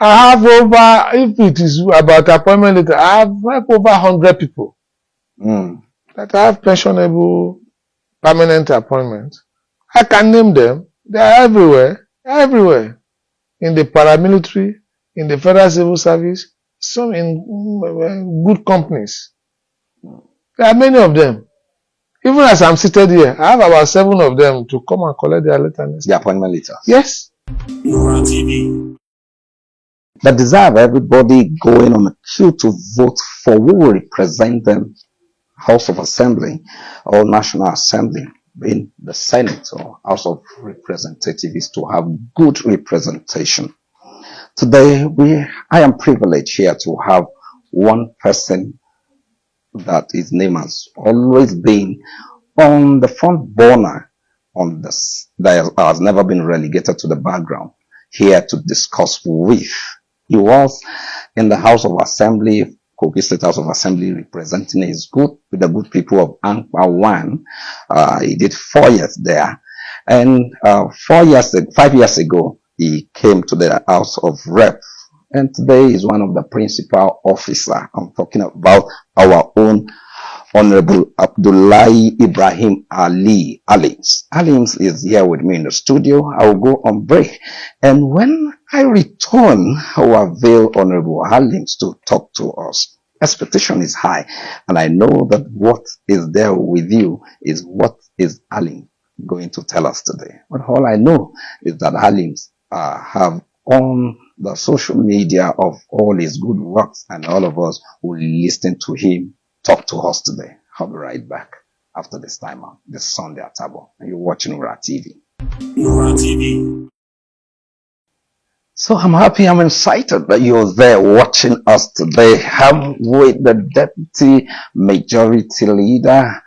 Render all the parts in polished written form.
I have over, if it is about appointment letter, I have like over 100 people that have pensionable permanent appointments. I can name them. They are everywhere, everywhere. In the paramilitary, in the federal civil service, some in good companies. There are many of them. Even as I'm seated here, I have about 7 of them to come and collect their letter. The appointment letter. Yes. TV. The desire of everybody going on a queue to vote for who will represent them, House of Assembly or National Assembly, being the Senate or House of Representatives, is to have good representation. Today, I am privileged here to have one person that his name has always been on the front burner on this, that has never been relegated to the background, here to discuss with. He was in the House of Assembly, Kogi State House of Assembly, representing his good with the good people of ANKPA 1. He did 4 years there, and 5 years ago he came to the House of Rep, and today is one of the principal officer. I'm talking about our own Honorable ABDULLAHI Ibrahim Halims. Halims is here with me in the studio. I will go on break, and when I return, I will avail Honorable Halims to talk to us. Expectation is high, and I know that what is there with you is what is Halims going to tell us today. But all I know is that Halims have on the social media of all his good works, and all of us will listen to him talk to us today. I'll be right back after this time out, this Sunday at Tabo. And you're watching Nura TV. Nura TV. So I'm happy, I'm excited that you're there watching us today. I'm with the Deputy Majority Leader,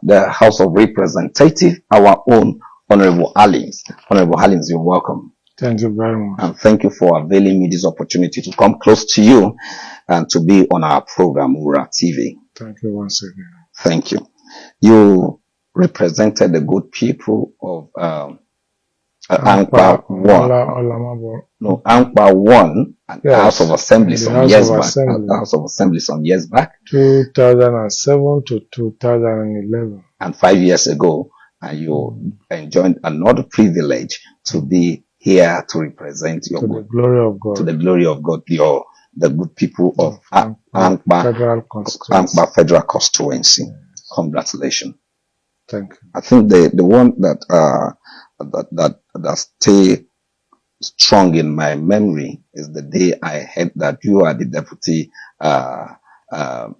the House of Representatives, our own Honorable Halims. Honorable Halims, you're welcome. Thank you very much. And thank you for availing me this opportunity to come close to you and to be on our program, Nura TV. Thank you once again. Thank you. You represented the good people of ANKPA 1. No, ANKPA 1 and Yes, House of Assembly some years back. House of Assembly some years back. 2007 to 2011. And 5 years ago, and you enjoyed another privilege to be here to represent your To the glory of God. to the glory of God, the good people of ANKPA Federal Constituency. ANKPA Federal Constituency. Congratulations. Thank you. I think the one that stay strong in my memory is the day I heard that you are the Deputy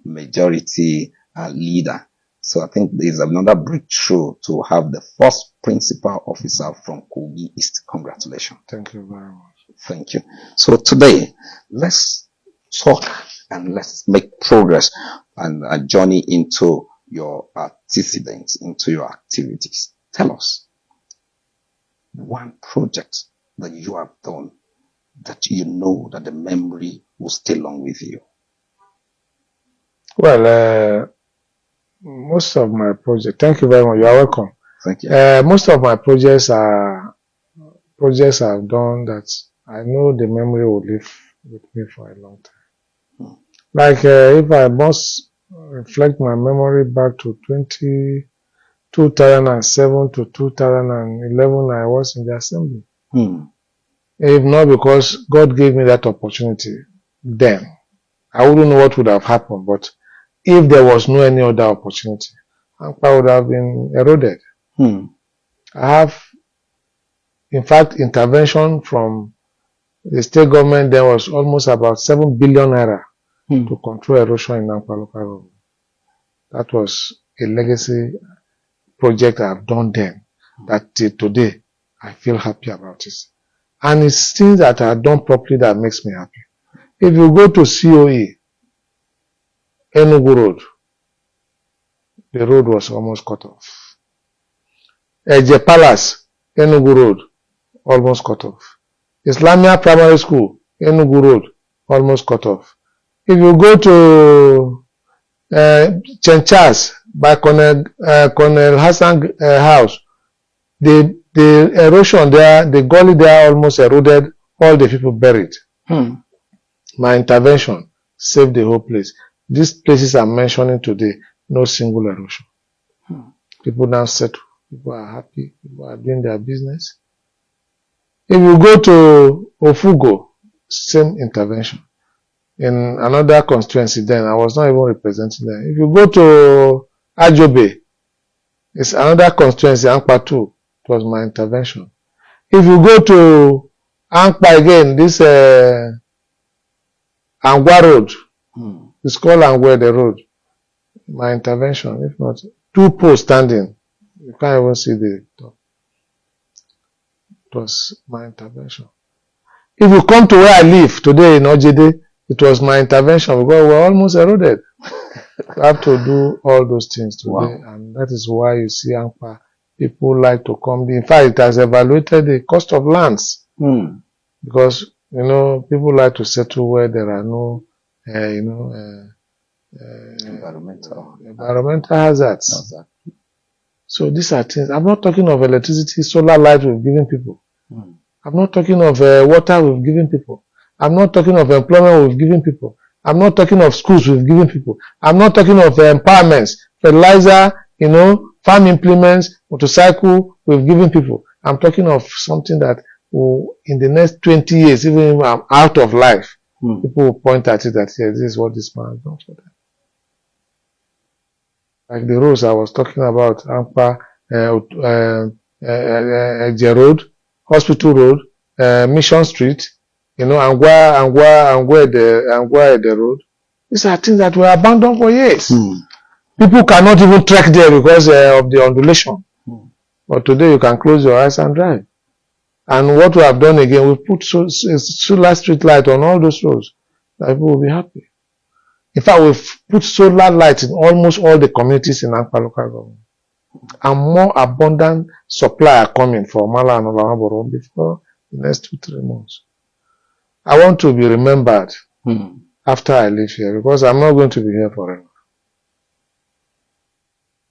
Majority Leader. So I think there's another breakthrough to have the first principal officer from Kogi East. Congratulations. Thank you very much. Thank you. So today, let's talk and let's make progress and journey into your antecedents, into your activities. Tell us one project that you have done that you know that the memory will stay long with you. Well, most of my projects, thank you very much. You are welcome. Thank you. Most of my projects are projects I've done that I know the memory will live with me for a long time. Like if I must reflect my memory back to 2007 to 2011, I was in the assembly. If not because God gave me that opportunity then, I wouldn't know what would have happened. But if there was no any other opportunity, ANKPA would have been eroded. I have, in fact, intervention from the state government. There was almost about 7 billion naira to control erosion in ANKPA local government. That was a legacy project I have done then, that till today I feel happy about it. And it's things that are done properly that makes me happy. If you go to COE, Enugu Road, the road was almost cut off. Eje Palace, Enugu Road, almost cut off. Islamia Primary School, Enugu Road, almost cut off. If you go to Chenchas by Colonel Hassan house, the erosion there, the gully there almost eroded, all the people buried. My intervention saved the whole place. These places I'm mentioning today, no single erosion. People now settle. People are happy. People are doing their business. If you go to Ofugo, same intervention. In another constituency then, I was not even representing them. If you go to Ajobe, it's another constituency, ANKPA 2. It was my intervention. If you go to ANKPA again, this Angwa Road, it's called Angwa the Road. My intervention, if not, 2 poles standing. You can't even see the top. It was my intervention. If you come to where I live today in Ojede, it was my intervention because we're almost eroded. You have to do all those things today, wow. And that is why you see ANKPA, people like to come. In fact, it has evaluated the cost of lands. Because, you know, people like to settle where there are no, environmental hazards. So these are things. I'm not talking of electricity, solar light we've given people. I'm not talking of water we've given people. I'm not talking of employment we've given people. I'm not talking of schools we've given people. I'm not talking of empowerments, fertilizer, you know, farm implements, motorcycle we've given people. I'm talking of something that will, in the next 20 years, even if I'm out of life, people will point at it that, yeah, this is what this man has done for them. Like the roads I was talking about, ANKPA, Eje Road, Hospital Road, Mission Street, you know, Angwa the Road. These are things that were abandoned for years. People cannot even trek there because of the undulation. But today you can close your eyes and drive. And what we have done again, we put solar street light on all those roads. That people will be happy. In fact, we've put solar lights in almost all the communities in ANKPA local government. And more abundant supply are coming for Mala and Olamaboro before the next 2-3 months. I want to be remembered after I leave here because I'm not going to be here forever.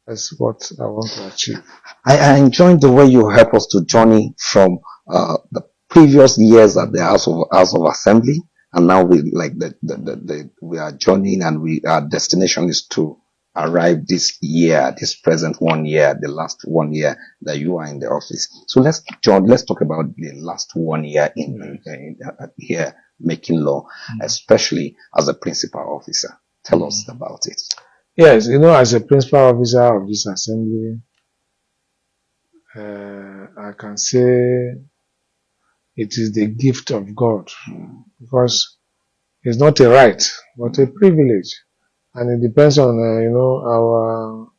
That's what I want to achieve. I enjoyed the way you help us to journey from the previous years at the House of Assembly, and now we we are journeying, and our destination is to arrive this year, this present 1 year, the last 1 year that you are in the office. So let's talk about the last 1 year in here making law, especially as a principal officer. Tell us about it. Yes, you know, as a principal officer of this assembly, I can say it is the gift of God because it's not a right, but a privilege. And it depends on, you know,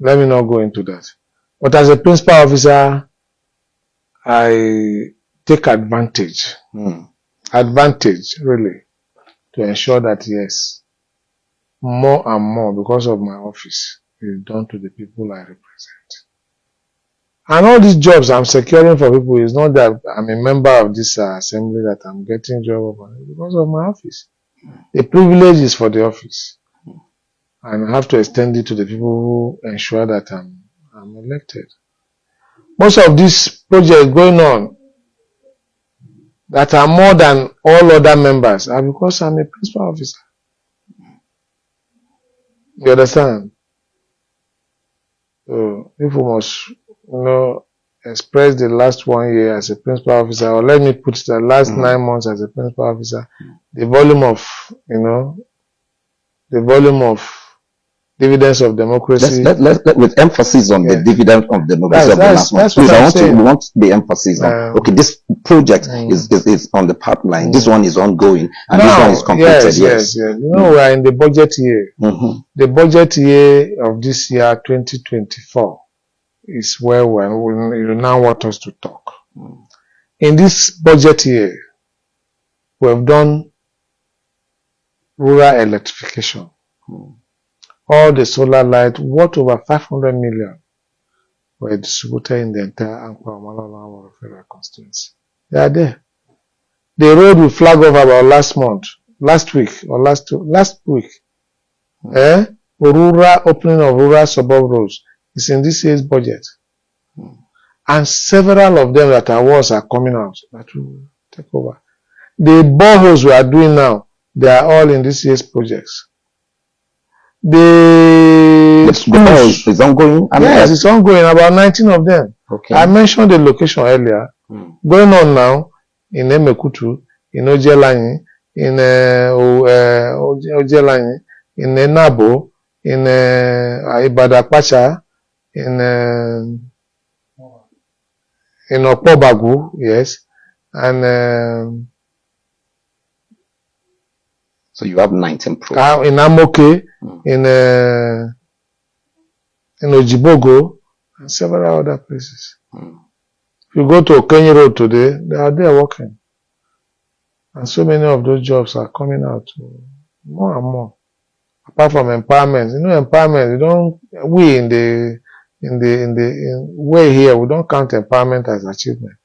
let me not go into that. But as a principal officer, I take advantage really, to ensure that, yes, more and more because of my office is done to the people I represent. And all these jobs I'm securing for people is not that I'm a member of this assembly that I'm getting job over because of my office. The privilege is for the office. And I have to extend it to the people who ensure that I'm elected. Most of these projects going on that are more than all other members are because I'm a principal officer. You understand? So if we must, you know, express the last 1 year as a principal officer, or let me put the last 9 months as a principal officer, the volume of, you know, dividends of democracy. Let's with emphasis on the dividend of democracy of the last one. Please, we want the emphasis on, okay, this project is on the pipeline, this one is ongoing, and now, this one is completed. Yes. You know, we are in the budget year. The budget year of this year, 2024, is where you now want us to talk. In this budget year, we have done rural electrification. All the solar light, worth over 500 million, were distributed in the entire ANKPA federal constituency. They are there. The road we flag off about last week, rural opening of rural suburb roads is in this year's budget. And several of them that are coming out that will take over. The boreholes we are doing now, they are all in this year's projects. The schools is ongoing. Yes, it's ongoing. About 19 of them. Okay. I mentioned the location earlier. Going on now in Emekutu, in Ojelanyi, in Ojelanyi, in Nabo, in Ibadakpacha, in Opobagu, yes, and so you have 19 projects. in Amoke, in Ojibogo, and several other places. If you go to Okenye Road today, they are there working. And so many of those jobs are coming out more and more. Apart from empowerment, empowerment, we way here, we don't count empowerment as achievement.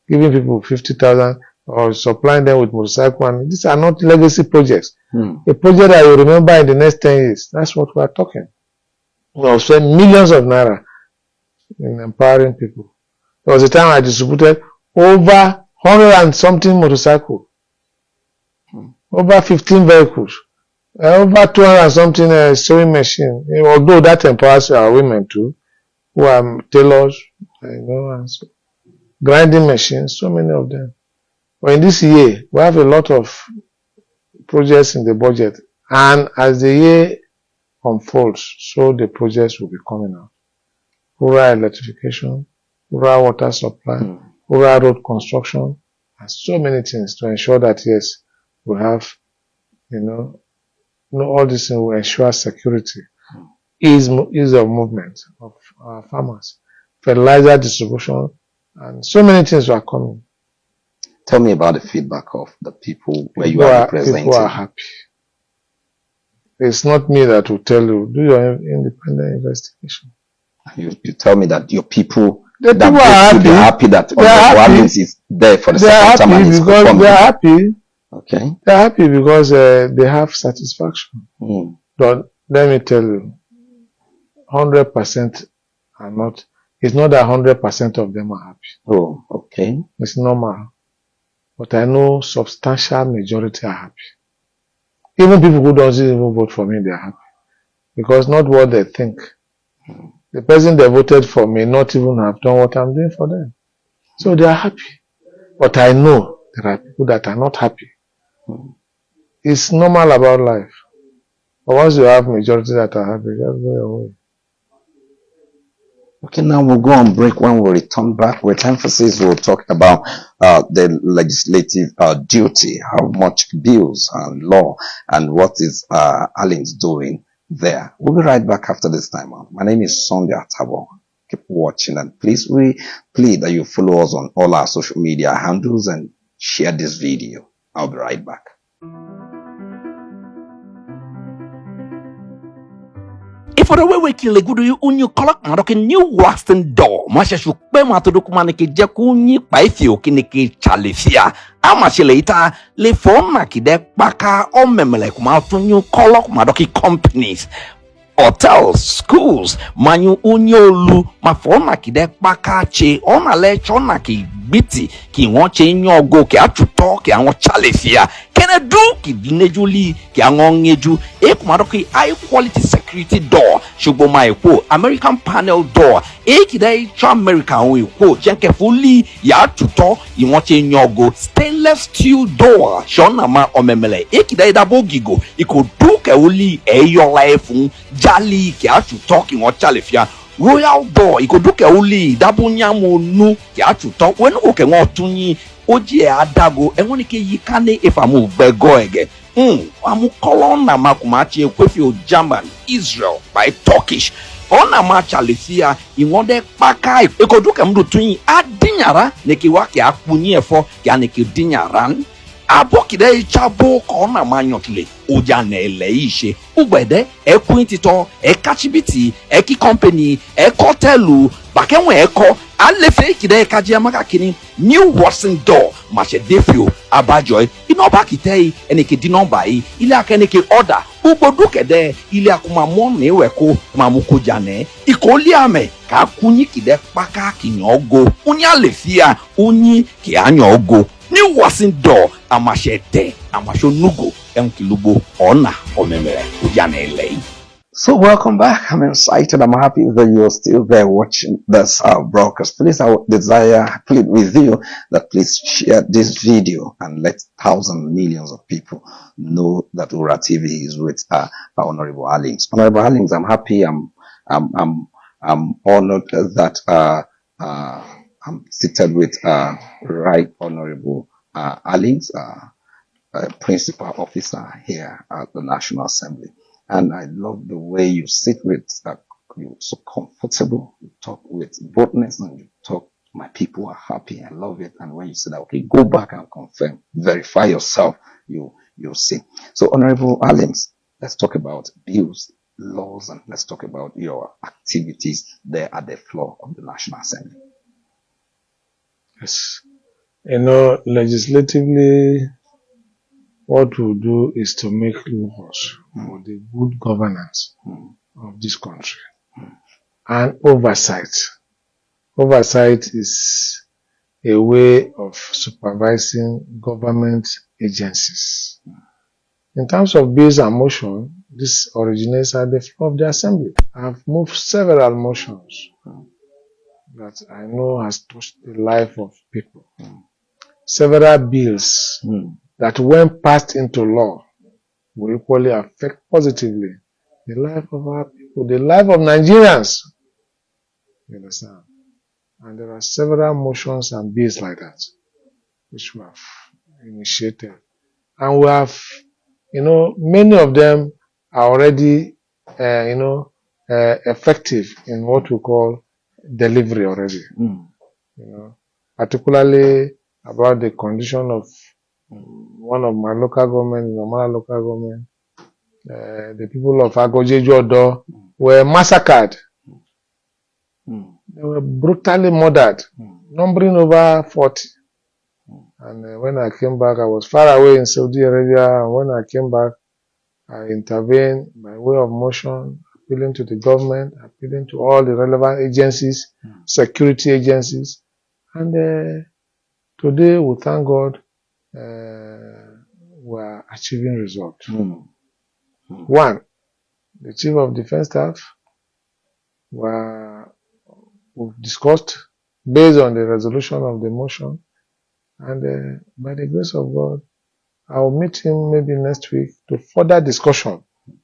Giving people 50,000 or supplying them with motorcycle, and these are not legacy projects. A project that you remember in the next 10 years, that's what we are talking. We have spent millions of naira in empowering people. There was a time I distributed over 100 and something motorcycles, over 15 vehicles, over 200 and something sewing machine. Although that empowers our women too, who are tailors, and so, grinding machines, so many of them. But in this year, we have a lot of projects in the budget, and as the year unfolds, so the projects will be coming out. Rural electrification, rural water supply, rural road construction, and so many things to ensure that, yes, we have, all these things will ensure security, ease of movement of our farmers, fertilizer distribution, and so many things are coming. Tell me about the feedback of the people where you are representing. People are happy. It's not me that will tell you. Do your independent investigation. You tell me that your people, the people are happy that Honorable is there for the second time and is performing. They are happy. Okay. They are happy because they have satisfaction. But let me tell you, 100% are not. It's not that 100% of them are happy. Oh, okay. It's normal. But I know substantial majority are happy. Even people who don't even vote for me, they are happy. Because not what they think. The person they voted for may not even have done what I'm doing for them. So they are happy. But I know there are people that are not happy. It's normal about life. But once you have majority that are happy, just go away. Okay, now we'll go on break. When we return back with emphasis, we'll talk about the legislative duty, how much bills and law, and what is Aliens doing there. We'll be right back after this time out. My name is Sunday Atabo. Keep watching, and please, we plead that you follow us on all our social media handles and share this video. I'll be right back. For the way we kill a good you clock and new waxing door. Masha should pay my to documaniki Jakuni by few kiniki chalifia. How much later, le phone makide baka or memelek mouth new clock madoki companies. Hotels, schools, manu unyolu, ma phone makide baka che on a lechonaki biti ki won change your go ki atu talk ki anwo chalifia. Can I do ki dinejuli ki anwo ngeju e kumadoki high quality security door shuboma epo American panel door e kidai cha American we ko jenke fully ya tuto I won change your go stainless steel door shona ma omemele e kidai dabo gigo iko do ke uli e your life jali ki atu talk won chalifia royal door ikoduke uli dabunyamo nu ki atuto when oke won tunyin oji adago enwoni ke yikane ifamu gbego ege amu kolona makumachi ekwefi o German Israel by Turkish ona ma chalifia iwonde paka ikoduke mdu tunyin adinyara nekiwa ki akunyi efo ya neki dinyaran abokide ichabo kona manyotule oja na ele ise ugbede ekun tito ekachibiti eki company ekotelu bakenwe eko alefe kide kaje maka kini new Watson door mache defio abajoy inoba kitei enike di number yi ile akenike order ugbodukede ile akuma mo na eweko mamuko jane ikoli ame ka kunyi kide paka kinyogo unya lefia unyi ki anyogo New wasn't door, amashete, amashonugo, emkilubo, ona, omemere, ujanele. So welcome back. I'm excited. I'm happy that you're still there watching this broadcast. Please, I plead with you that please share this video and let thousands, millions of people know that Ura TV is with Honorable Halims. Honorable Halims, I'm happy. I'm honored that I'm seated with Right Honorable Halims, Principal Officer here at the National Assembly. And I love the way you sit with you're so comfortable, you talk with boldness, and you talk, my people are happy, I love it. And when you say that, okay, go back and confirm, verify yourself, you'll see. So Honorable Halims, let's talk about bills, laws, and let's talk about your activities there at the floor of the National Assembly. Yes. You know, legislatively, what we do is to make laws for the good governance of this country and oversight. Oversight is a way of supervising government agencies. In terms of bills and motion, this originates at the floor of the assembly. I have moved several motions that I know has touched the life of people. Several bills that when passed into law will equally affect positively the life of our people, the life of Nigerians. You understand? And there are several motions and bills like that which we have initiated. And we have, you know, many of them are already, effective in what we call delivery already. You know, particularly about the condition of one of my local government, Normal local government, the people of Agojeju-Odo were massacred. They were brutally murdered, numbering over 40. And when I came back, I was far away in Saudi Arabia. And when I came back, I intervened by way of motion, appealing to the government, appealing to all the relevant agencies, security agencies. And today, we thank God, we are achieving results. One, the Chief of Defense Staff, we've discussed based on the resolution of the motion, and by the grace of God, I'll meet him maybe next week to further discussion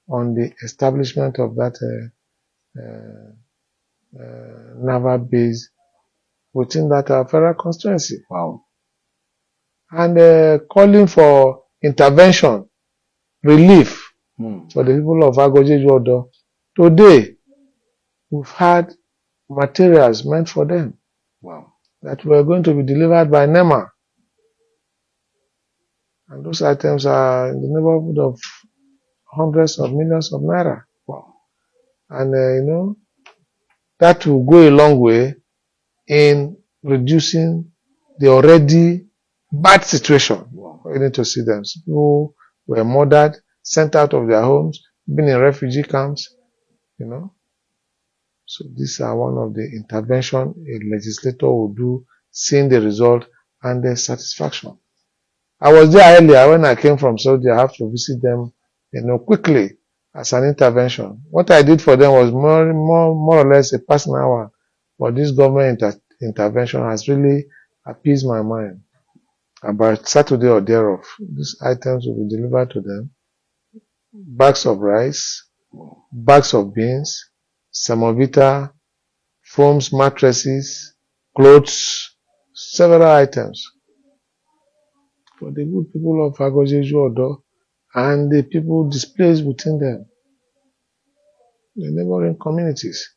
on the establishment of that naval base within that federal constituency. Wow. And calling for intervention, relief for the people of Agojeju-Odo. Today, we've had materials meant for them. Wow. That were going to be delivered by NEMA. And those items are in the neighborhood of hundreds of millions of naira. Wow. And, that will go a long way in reducing the already bad situation. Wow. You need to see them. People were murdered, sent out of their homes, been in refugee camps, So these are one of the intervention a legislator will do, seeing the result and the satisfaction. I was there earlier when I came from Saudi. I have to visit them, quickly as an intervention. What I did for them was more or less a personal one. But this government intervention has really appeased my mind. About Saturday or thereof, these items will be delivered to them. Bags of rice, bags of beans, semovita, foams, mattresses, clothes, several items for the good people of Agojeju-Odo and the people displaced within them, the neighboring communities.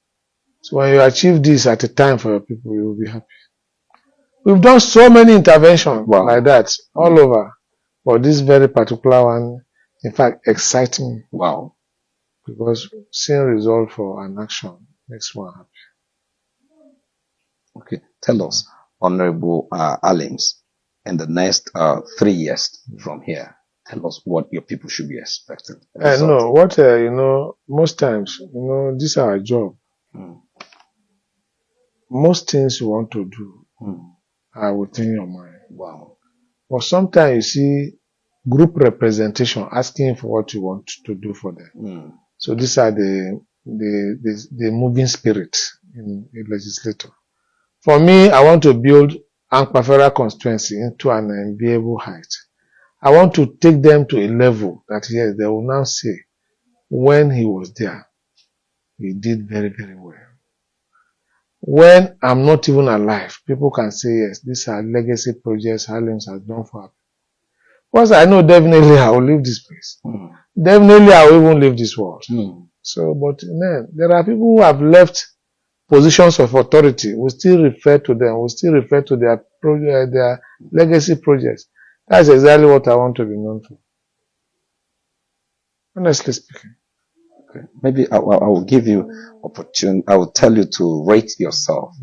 So when you achieve this at a time for your people, you will be happy. We've done so many interventions like that all over, but this very particular one, in fact, excites me. Wow. Because seeing result for an action makes one happy. Okay, tell us, Honorable Halims, in the next 3 years from here, tell us what your people should be expecting. No, what, most times, this is our job. Most things you want to do are within your mind. Wow. But sometimes you see group representation asking for what you want to do for them. So these are the moving spirit in a legislator. For me, I want to build ANKPA federal constituency into an enviable height. I want to take them to a level that yes, they will now say, when he was there, he did very, very well. When I'm not even alive, people can say, yes, these are legacy projects Halims has done for us. Because I know definitely I will leave this place. Definitely I will even leave this world. So, but man, there are people who have left positions of authority. We still refer to them. We still refer to their legacy projects. That's exactly what I want to be known for. Honestly speaking. Okay. Maybe I will give you opportunity. I will tell you to rate yourself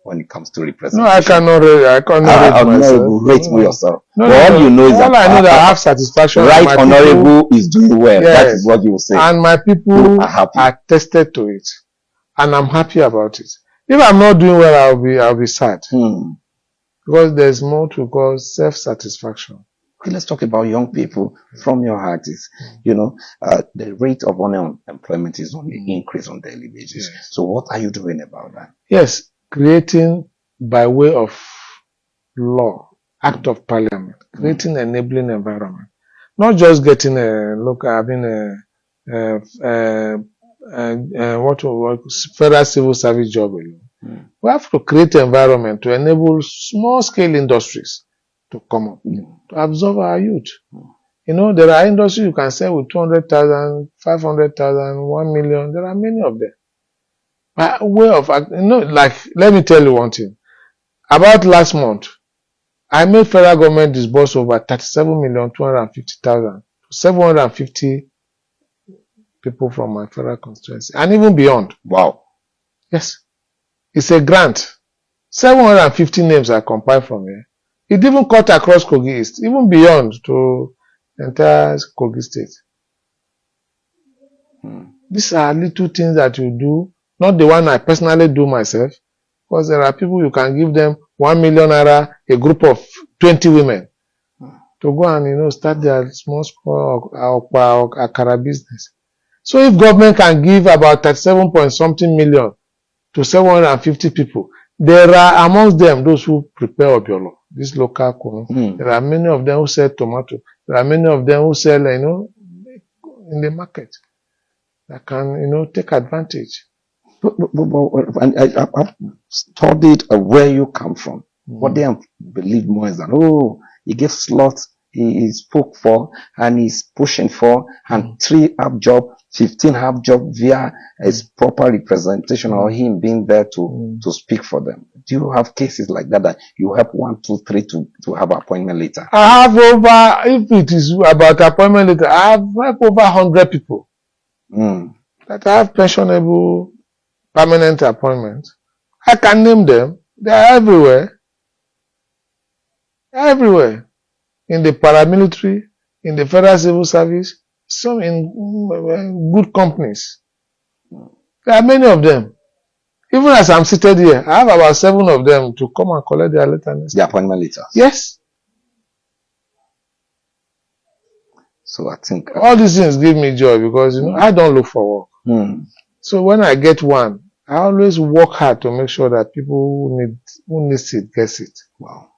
when it comes to representation. No, I cannot rate. I cannot rate myself. Rate yourself. No, but all you know is all I know that I have satisfaction. Right, honorable is doing well. Yes, that is what you will say. And my people are tested to it, and I'm happy about it. If I'm not doing well, I'll be sad. Because there's more to call self-satisfaction. Okay, let's talk about young people from your heart. The rate of unemployment is on the increase on daily basis. Yes. So what are you doing about that? Yes, creating by way of law, act of parliament, creating an enabling environment. Not just getting federal civil service job alone. We have to create an environment to enable small-scale industries to come up, to absorb our youth. There are industries you can sell with 200,000, 500,000, 1 million. There are many of them. By way of, let me tell you one thing. About last month, I made federal government disburse over 37,250,000 to 750 people from my federal constituency, and even beyond. Wow. Yes. It's a grant. 750 names are compiled from here. It even cut across Kogi East, even beyond to entire Kogi State. These are little things that you do, not the one I personally do myself, because there are people you can give them 1 million naira, a group of 20 women, to go and start their small akara business. So if government can give about 37 point something million to 750 people, there are amongst them those who prepare obiolo, this local kunu. There are many of them who sell tomato. There are many of them who sell, in the market that can, take advantage. But I've studied where you come from. What they believe more is that, he gave slots, he spoke for, and he's pushing for, and 3 have job, 15 have job via his proper representation or him being there to speak for them. Do you have cases like that you help 1, 2, 3 to have appointment later? I have if it is about appointment later, I have helped over 100 people that have pensionable permanent appointment. I can name them. They are everywhere. Everywhere. In the paramilitary, in the federal civil service, some in good companies. There are many of them. Even as I'm seated here, I have about 7 of them to come and collect their letter. The appointment letter? Yes. So I think all these things give me joy because I don't look for work. So when I get one, I always work hard to make sure that people who needs it gets it. Wow.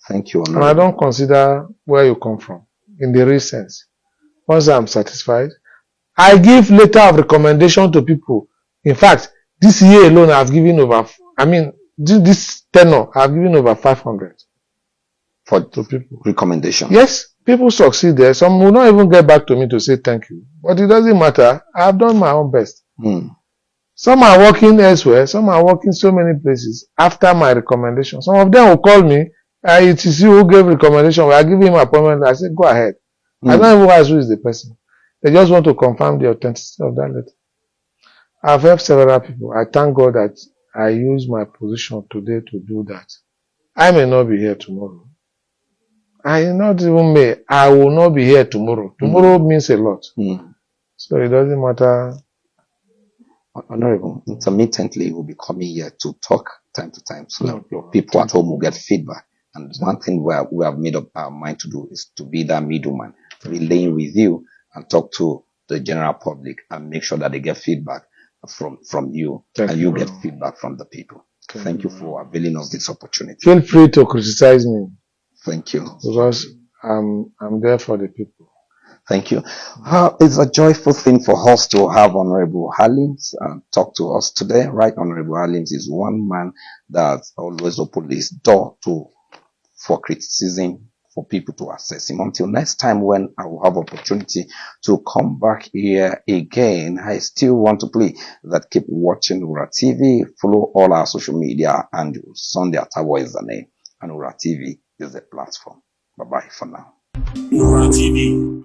Thank you. And I don't consider where you come from in the real sense. Once I'm satisfied, I give letter of recommendation to people. In fact, this year alone I've given over, this tenure I've given over 500 to people. Recommendation? Yes. People succeed there. Some will not even get back to me to say thank you. But it doesn't matter. I've done my own best. Some are working elsewhere. Some are working so many places after my recommendation. Some of them will call me. It is you who gave recommendation. I give him appointment. I say, go ahead. I don't even ask who is the person. They just want to confirm the authenticity of that letter. I've helped several people. I thank God that I use my position today to do that. I may not be here tomorrow. I not even may. I will not be here tomorrow. Tomorrow means a lot. So it doesn't matter. Honorable, intermittently we'll be coming here to talk time to time so that your people at home will get feedback And one thing we have made up our mind to do is to be that middleman, relaying with you and talk to the general public and make sure that they get feedback from you, and you get feedback from the people. Thank you for availing of this opportunity. Feel free to criticize me. Thank you. Because I'm there for the people. Thank you. It's a joyful thing for us to have Honorable Halims talk to us today. Right, Honorable Halims is one man that always opens his door for criticism, for people to assess him. Until next time when I will have opportunity to come back here again, I still want to play that keep watching Ura TV, follow all our social media, and Sunday Atawa is the name, and Ura TV is the platform. Bye-bye for now. Ura TV.